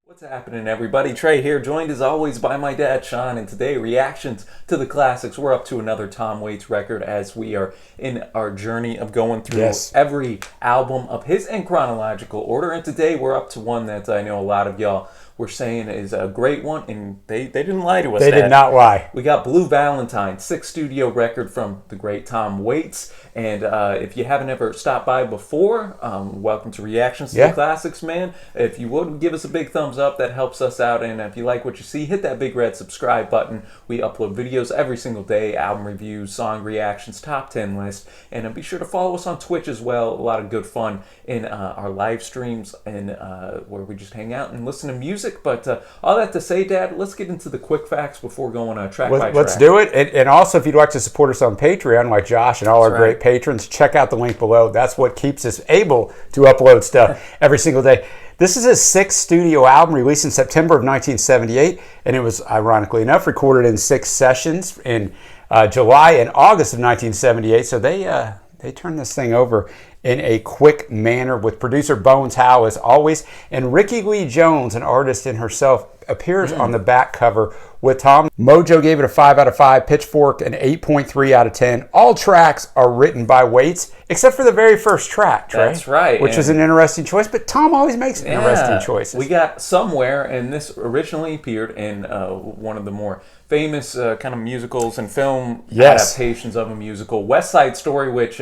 What's happening, everybody? Trey here, joined as always by my dad, Sean, and today reactions to the classics. We're up to another Tom Waits record as we are in our journey of going through every album of his in chronological order, and today we're up to one that I know a lot of y'all were saying is a great one, and they didn't lie to us. They did not lie. We got Blue Valentine, 6th studio record from the great Tom Waits, and if you haven't ever stopped by before, welcome to Reactions to the Classics, man. If you would, give us a big thumbs up, that helps us out, and if you like what you see, hit that big red subscribe button. We upload videos every single day, album reviews, song reactions, top 10 list, and be sure to follow us on Twitch as well. A lot of good fun in our live streams and where we just hang out and listen to music. But all that to say, Dad, let's get into the quick facts before going track by track. Let's do it. And also, if you'd like to support us on Patreon, like Josh and all our great patrons, check out the link below. That's what keeps us able to upload stuff every single day. This is his 6th studio album, released in September of 1978, and it was, ironically enough, recorded in 6 sessions in July and August of 1978. So they turned this thing over in a quick manner with producer Bones Howe as always, and Rickie Lee Jones, an artist in herself, appears on the back cover with Tom. Mojo gave it a 5 out of 5, Pitchfork an 8.3 out of 10. All tracks are written by Waits, except for the very first track, Trey. That's right. Which is an interesting choice, but Tom always makes interesting choices. We got Somewhere, and this originally appeared in one of the more famous kind of musicals and film adaptations of a musical, West Side Story, which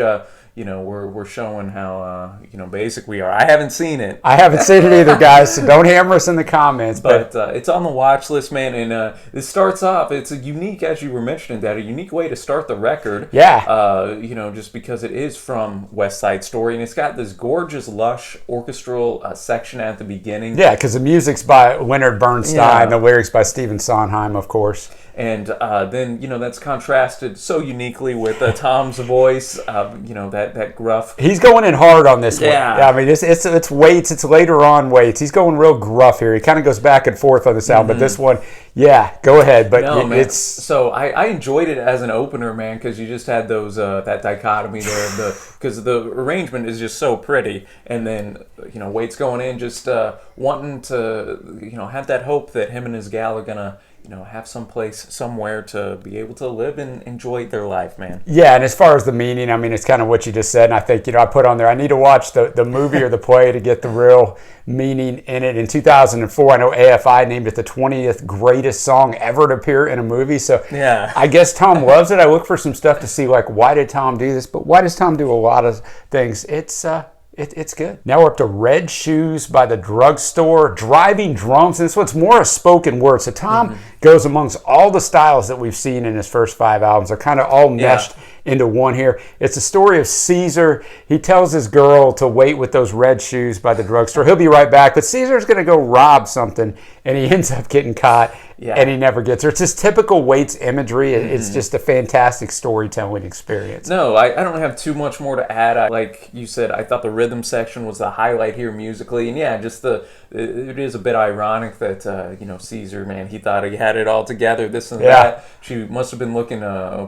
we're showing how basic we are. I haven't seen it. I haven't seen it either, guys, so don't hammer us in the comments. But it's on the watch list, man, and it starts off, it's a unique, as you were mentioning, Dad, a unique way to start the record. Yeah. Just because it is from West Side Story, and it's got this gorgeous, lush orchestral section at the beginning. Yeah, because the music's by Leonard Bernstein, the lyrics by Sondheim, of course. And then, that's contrasted so uniquely with Tom's voice, that gruff. He's going in hard on this one. Yeah, I mean, it's Waits. It's later on Waits. He's going real gruff here. He kind of goes back and forth on this album, but this one, go ahead. But So I enjoyed it as an opener, man, because you just had those that dichotomy there, because the arrangement is just so pretty, and then Waits going in just wanting to have that hope that him and his gal are gonna have some place somewhere to be able to live and enjoy their life, man. Yeah, and as far as the meaning, I mean, it's kind of what you just said, and I think, I put on there, I need to watch the movie or the play to get the real meaning in it. In 2004, I know AFI named it the 20th greatest song ever to appear in a movie, so I guess Tom loves it. I look for some stuff to see, like, why did Tom do this? But why does Tom do a lot of things? It's good. Now we're up to Red Shoes by the Drugstore, Driving Drums, and this one's more a spoken word. So Tom goes amongst all the styles that we've seen in his first 5 albums. They're kind of all meshed into one here. It's a story of Caesar. He tells his girl to wait with those red shoes by the drugstore. He'll be right back, but Caesar's going to go rob something, and he ends up getting caught, and he never gets her. It's just typical Waits imagery. It's just a fantastic storytelling experience. No, I don't have too much more to add. Like you said, I thought the rhythm section was the highlight here musically, and just it is a bit ironic that Caesar, man, he thought he had it all together, this and that. She must have been looking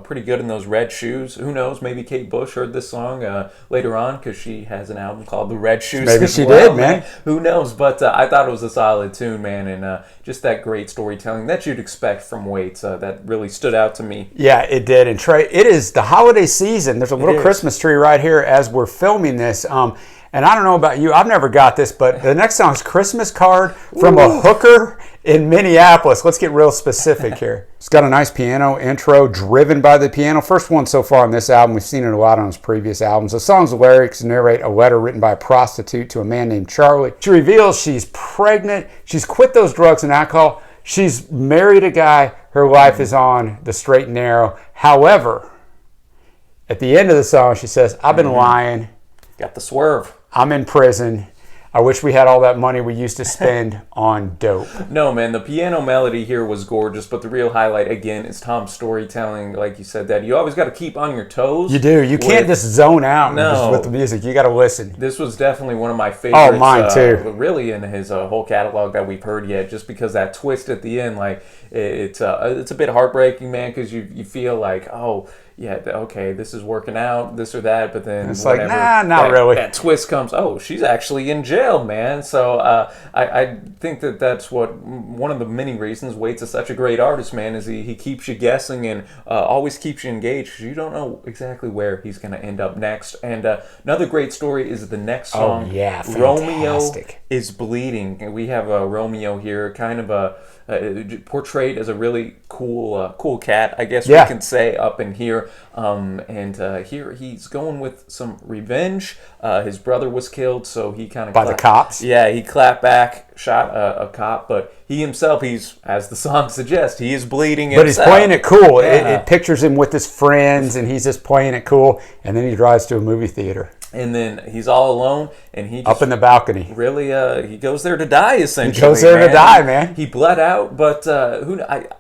pretty good in those red shoes. Who knows? Maybe Kate Bush heard this song later on, because she has an album called The Red Shoes. Maybe she did, man. Who knows? But I thought it was a solid tune, man, and just that great storytelling that you'd expect from Waits. That really stood out to me. Yeah, it did. And Trey, it is the holiday season. There's a little Christmas tree right here as we're filming this. And I don't know about you, I've never got this, but the next song is Christmas Card from a Hooker in Minneapolis. Let's get real specific here. It's got a nice piano intro driven by the piano. First one so far on this album. We've seen it a lot on his previous albums. The song's lyrics narrate a letter written by a prostitute to a man named Charlie. She reveals she's pregnant. She's quit those drugs and alcohol. She's married a guy. Her life is on the straight and narrow. However, at the end of the song, she says, I've been lying. Got the swerve. I'm in prison. I wish we had all that money we used to spend on dope. No, man, the piano melody here was gorgeous, but the real highlight, again, is Tom's storytelling. Like you said, Dad, you always got to keep on your toes. You do. You can't just zone out with the music. You got to listen. This was definitely one of my favorites. Oh, mine too. Really in his whole catalog that we've heard yet, just because that twist at the end, like, it's a bit heartbreaking, man, because you feel like, yeah, okay, this is working out, this or that, but then it's like, nah, not really. That twist comes, oh, she's actually in jail, man. So I think that's one of the many reasons Waits is such a great artist, man, is he keeps you guessing and always keeps you engaged, because you don't know exactly where he's going to end up next. And another great story is the next song, Romeo Is Bleeding. And we have Romeo here, kind of portrayed as a really cool cat, I guess we can say, up in here. And here he's going with some revenge. His brother was killed, so he kind of by the cops. Yeah, he clapped back, shot a cop, but he himself, he's, as the song suggests, he is bleeding. But he's playing it cool. It pictures him with his friends, and he's just playing it cool. And then he drives to a movie theater. And then he's all alone, and he just up in the balcony. Really, he goes there to die. Essentially, he goes there to die, man. He bled out, but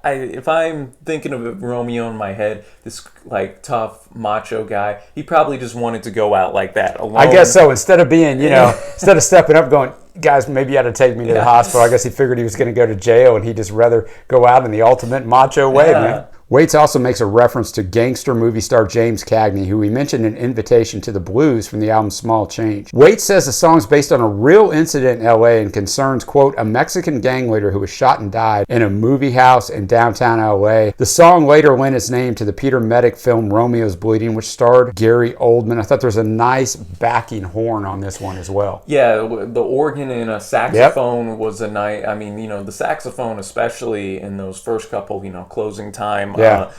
if I'm thinking of Romeo in my head, this like tough macho guy, he probably just wanted to go out like that alone. I guess so. Instead of being, instead of stepping up, going, guys, maybe you had to take me to the hospital. I guess he figured he was going to go to jail, and he'd just rather go out in the ultimate macho way, man. Waits also makes a reference to gangster movie star James Cagney, who we mentioned in Invitation to the Blues from the album Small Change. Waits says the song's based on a real incident in LA and concerns, quote, a Mexican gang leader who was shot and died in a movie house in downtown LA. The song later lent its name to the Peter Medic film Romeo Is Bleeding, which starred Gary Oldman. I thought there was a nice backing horn on this one as well. Yeah, the organ and a saxophone was a nice, the saxophone, especially in those first couple, closing time,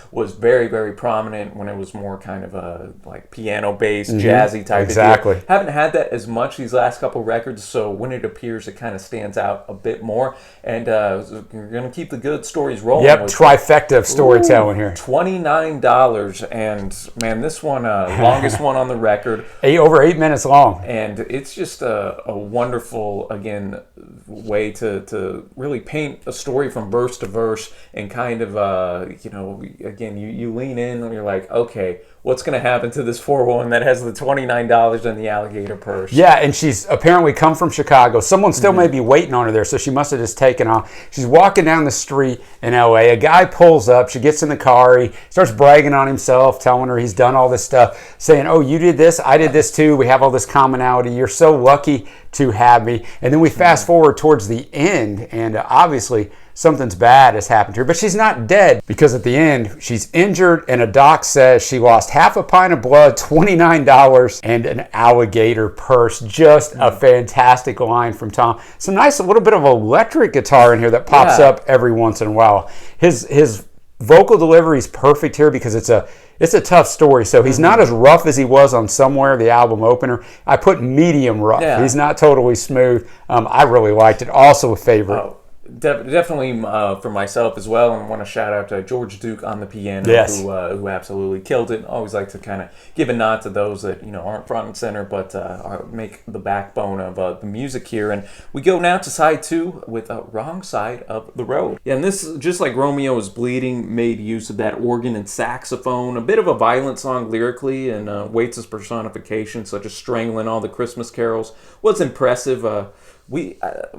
was very, very prominent when it was more kind of a like piano-based, jazzy type of deal. Haven't had that as much these last couple records, so when it appears, it kind of stands out a bit more. And you're going to keep the good stories rolling. Yep, trifecta of storytelling here. $29, and man, this one, longest one on the record. Over 8 minutes long. And it's just a wonderful, again, way to really paint a story from verse to verse, and kind of, again, you lean in and you're like, okay, what's going to happen to this poor woman that has the $29 in the alligator purse? Yeah, and she's apparently come from Chicago. Someone still may be waiting on her there, so she must have just taken off. She's walking down the street in LA. A guy pulls up. She gets in the car. He starts bragging on himself, telling her he's done all this stuff, saying, oh, you did this? I did this too. We have all this commonality. You're so lucky to have me. And then we fast forward towards the end, and obviously something's bad has happened to her, but she's not dead, because at the end she's injured, and a doc says she lost half a pint of blood, $29, and an alligator purse. Just a fantastic line from Tom. Some nice, a little bit of electric guitar in here that pops up every once in a while. His vocal delivery is perfect here, because it's a tough story. So he's not as rough as he was on Somewhere, the album opener. I put medium rough. Yeah. He's not totally smooth. I really liked it. Also a favorite. Oh. Definitely for myself as well, and I want to shout out to George Duke on the piano, who absolutely killed it. Always like to kind of give a nod to those that aren't front and center, but make the backbone of the music here. And we go now to side 2 with Wrong Side of the Road. Yeah, and this, just like Romeo Is Bleeding, made use of that organ and saxophone. A bit of a violent song lyrically, and Waits' personification, such as strangling all the Christmas carols, was impressive.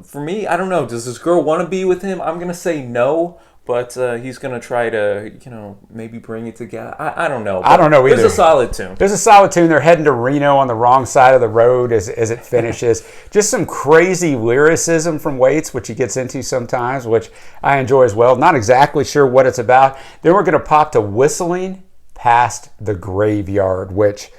For me, I don't know. Does this girl want to be with him? I'm gonna say no, but he's gonna try to, maybe bring it together. I don't know. I don't know either. There's a solid tune. There's a solid tune. They're heading to Reno on the wrong side of the road as it finishes. Just some crazy lyricism from Waits, which he gets into sometimes, which I enjoy as well. Not exactly sure what it's about. Then we're gonna pop to Whistling Past the Graveyard, which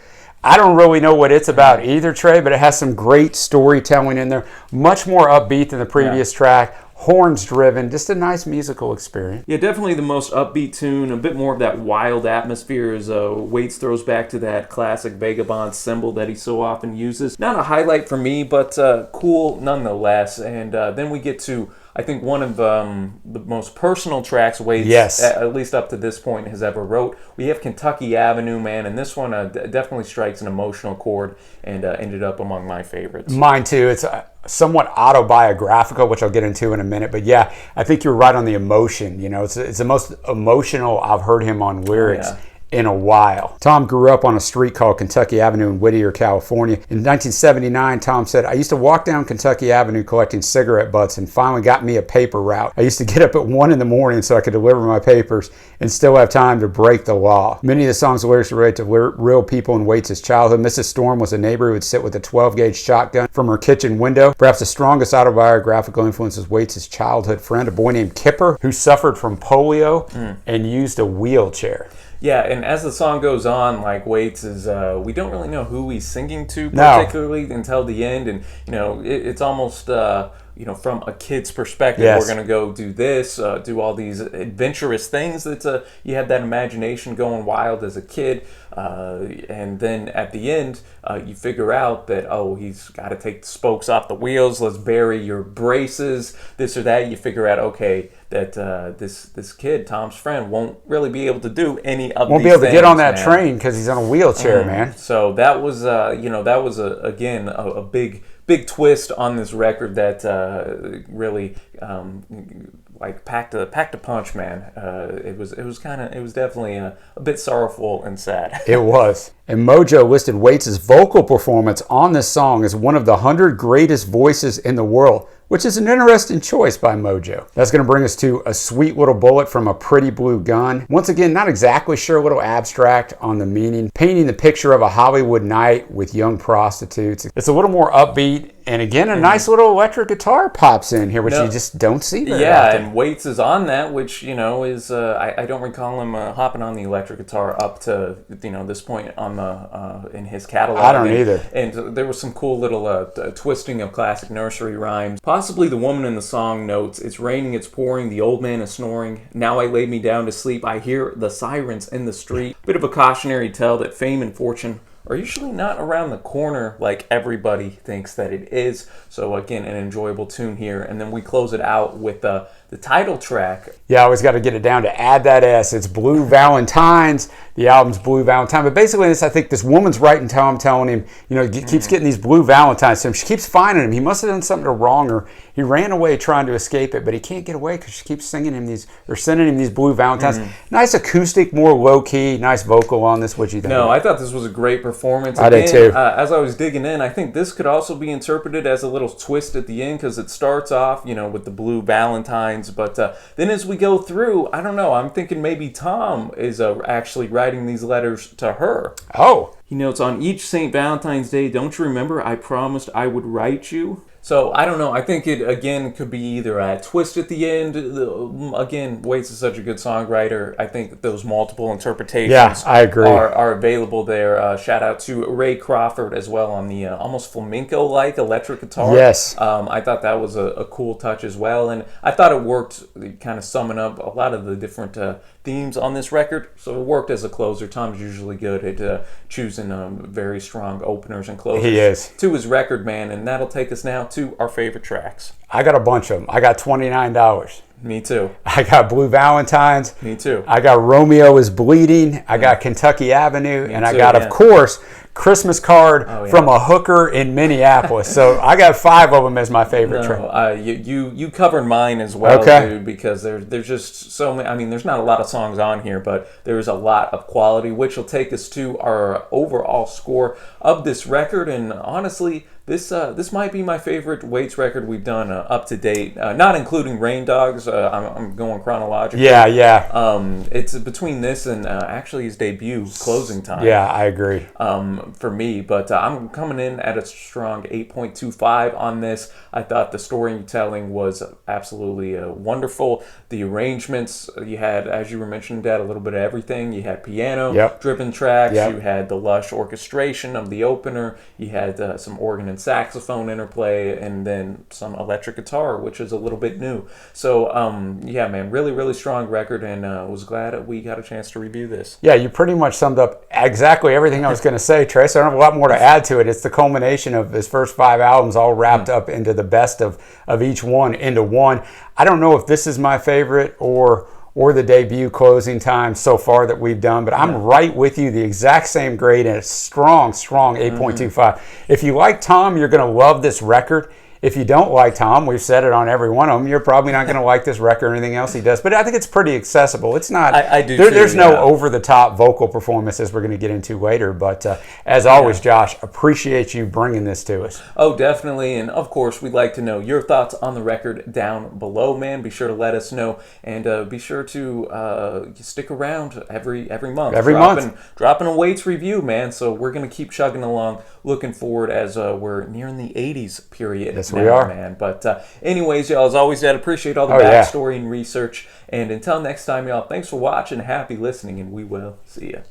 I don't really know what it's about either, Trey, but it has some great storytelling in there. Much more upbeat than the previous track. Horns driven, just a nice musical experience. Yeah, definitely the most upbeat tune. A bit more of that wild atmosphere as Waits throws back to that classic Vagabond cymbal that he so often uses. Not a highlight for me, but cool nonetheless. And then we get to, I think, one of the most personal tracks Waits, at least up to this point, has ever wrote. We have Kentucky Avenue, man, and this one definitely strikes an emotional chord and ended up among my favorites. Mine too. It's somewhat autobiographical, which I'll get into in a minute. But yeah, I think you're right on the emotion. It's the most emotional I've heard him on lyrics in a while. Tom grew up on a street called Kentucky Avenue in Whittier, California. In 1979, Tom said, I used to walk down Kentucky Avenue collecting cigarette butts and finally got me a paper route. I used to get up at 1 in the morning so I could deliver my papers and still have time to break the law. Many of the song's lyrics relate to real people in Waits' childhood. Mrs. Storm was a neighbor who would sit with a 12-gauge shotgun from her kitchen window. Perhaps the strongest autobiographical influence is Waits' childhood friend, a boy named Kipper, who suffered from polio and used a wheelchair. Yeah, and as the song goes on, like Waits is, we don't really know who he's singing to particularly until the end, and it's almost from a kid's perspective. Yes. We're gonna go do this, do all these adventurous things. That you had that imagination going wild as a kid, and then at the end, you figure out that he's got to take the spokes off the wheels. Let's bury your braces, this or that. You figure out that this kid, Tom's friend, won't really be able to do any of these things. Won't be able to get on that train because he's on a wheelchair, man. So that was a big twist on this record that really packed a punch, man. It was definitely a bit sorrowful and sad. It was. And Mojo listed Waits' vocal performance on this song as one of the 100 greatest voices in the world, which is an interesting choice by Mojo. That's going to bring us to A Sweet Little Bullet from a Pretty Blue Gun. Once again, not exactly sure, a little abstract on the meaning, painting the picture of a Hollywood night with young prostitutes. It's a little more upbeat, and again, a nice little electric guitar pops in here, which you just don't see very often. And Waits is on that, which, is, I don't recall him hopping on the electric guitar up to, this point on the in his catalog. I don't either. And there was some cool little twisting of classic nursery rhymes. Possibly the woman in the song notes, it's raining, it's pouring, the old man is snoring. Now I laid me down to sleep, I hear the sirens in the street. Bit of a cautionary tale that fame and fortune are usually not around the corner like everybody thinks that it is. So again, an enjoyable tune here. And then we close it out with the title track. Yeah, I always got to get it down to add that S. It's Blue Valentines. The album's Blue Valentine. But basically, I think this woman's writing Tom, telling him, keeps getting these blue Valentines to him. She keeps finding him. He must have done something to wrong her. He ran away trying to escape it, but he can't get away because she keeps sending him these blue Valentines. Nice acoustic, more low-key, nice vocal on this. What'd you think? No, I thought this was a great performance. I did too. As I was digging in, I think this could also be interpreted as a little twist at the end because it starts off, with the blue Valentines. But then as we go through, I don't know, I'm thinking maybe Tom is actually writing these letters to her. Oh. He notes, on each St. Valentine's Day, don't you remember I promised I would write you? So, I don't know. I think it, again, could be either a twist at the end. Again, Waits is such a good songwriter. I think those multiple interpretations I agree. are available there. Shout out to Ray Crawford as well on the almost flamenco-like electric guitar. Yes. I thought that was a cool touch as well. And I thought it worked, kind of summing up a lot of the different themes on this record. So it worked as a closer. Tom's usually good at choosing very strong openers and closers. He is. To his record, man. And that'll take us now to our favorite tracks. I got a bunch of them. I got $29. Me too. I got Blue Valentines. Me too. I got Romeo Is Bleeding. I got Kentucky Avenue. Me and too, I got, of course, Christmas Card from a hooker in Minneapolis. So I got 5 of them as my favorite track. You covered mine as well, dude, because there's just so many. I mean, there's not a lot of songs on here, but there's a lot of quality, which will take us to our overall score of this record. And honestly, this might be my favorite Waits record we've done up to date, not including Rain Dogs. I'm going chronologically. Yeah. It's between this and actually his debut, Closing Time. Yeah, I agree. For me, but I'm coming in at a strong 8.25 on this. I thought the storytelling was absolutely wonderful. The arrangements, you had, as you were mentioning, Dad, a little bit of everything. You had piano-driven tracks. You had the lush orchestration of the opener. You had some organ and saxophone interplay, and then some electric guitar, which is a little bit new. So, yeah, man, really, really strong record, and was glad that we got a chance to review this. Yeah, you pretty much summed up exactly everything I was going to say, Trey, so I don't have a lot more to add to it. It's the culmination of his first 5 albums all wrapped up into the best of each one into one. I don't know if this is my favorite or the debut, Closing Time, so far that we've done, but I'm right with you, the exact same grade, and a strong 8.25. If you like Tom, you're going to love this record. if you don't like Tom, we've said it on every one of them, you're probably not going to like this record or anything else he does. But I think it's pretty accessible. It's not. I do. There's no over-the-top vocal performances we're going to get into later. But as always, Josh, appreciate you bringing this to us. Oh, definitely. And of course, we'd like to know your thoughts on the record down below, man. Be sure to let us know, and be sure to stick around every month. Dropping a Waits review, man. So we're going to keep chugging along, looking forward as we're nearing the 80s period. Yes, we are, man. But anyways, y'all, as always, I'd appreciate all the backstory and research. And until next time, y'all, thanks for watching, happy listening, and we will see you.